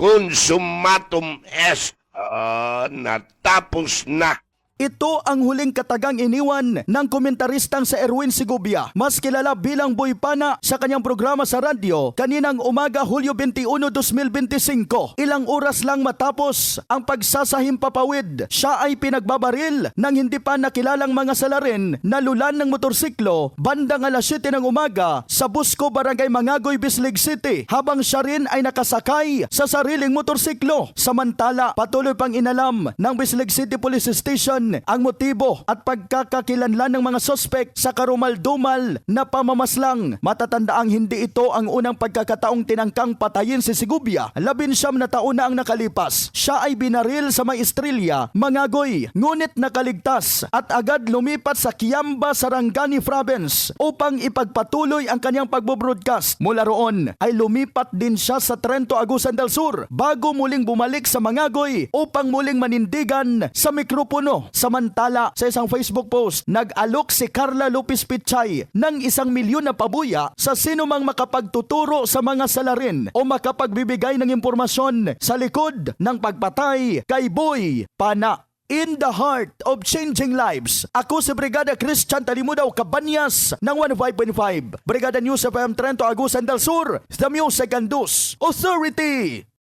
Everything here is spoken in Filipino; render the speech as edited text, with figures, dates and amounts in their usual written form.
Consumatum est. Natapos na. Ito ang huling katagang iniwan ng komentaristang sa Erwin Segovia, mas kilala bilang Boy Pana, sa kanyang programa sa radyo kaninang umaga Hulyo 21, 2025. Ilang oras lang matapos ang pagsasahimpapawid, siya ay pinagbabaril ng hindi pa nakilalang mga salarin na lulan ng motorsiklo bandang alas 7 ng umaga sa Busco, Barangay Mangagoy, Bislig City, habang siya rin ay nakasakay sa sariling motorsiklo. Samantala, patuloy pang inalam ng Bislig City Police Station ang motibo at pagkakakilanlan ng mga sospek sa karumal-dumal na pamamaslang. Matatandaang hindi ito ang unang pagkakataong tinangkang patayin si Segovia. 19 na taon na ang nakalipas. Siya ay binaril sa May Estrella, Mangagoy, ngunit nakaligtas at agad lumipat sa Kiamba, Sarangani Province upang ipagpatuloy ang kanyang pagbobroadcast. Mula roon ay lumipat din siya sa Trento, Agusan del Sur bago muling bumalik sa Mangagoy upang muling manindigan sa mikropono. Samantala, sa isang Facebook post, nag-alok si Carla Lopez Pichay ng 1 milyon na pabuya sa sino mang makapagtuturo sa mga salarin o makapagbibigay ng impormasyon sa likod ng pagpatay kay Boy Pana. In the heart of changing lives, ako si Brigada Christian Talimudaw Cabanyas ng 15.5 Brigada News FM Trento, Agusan del Sur, the Music and News Authority.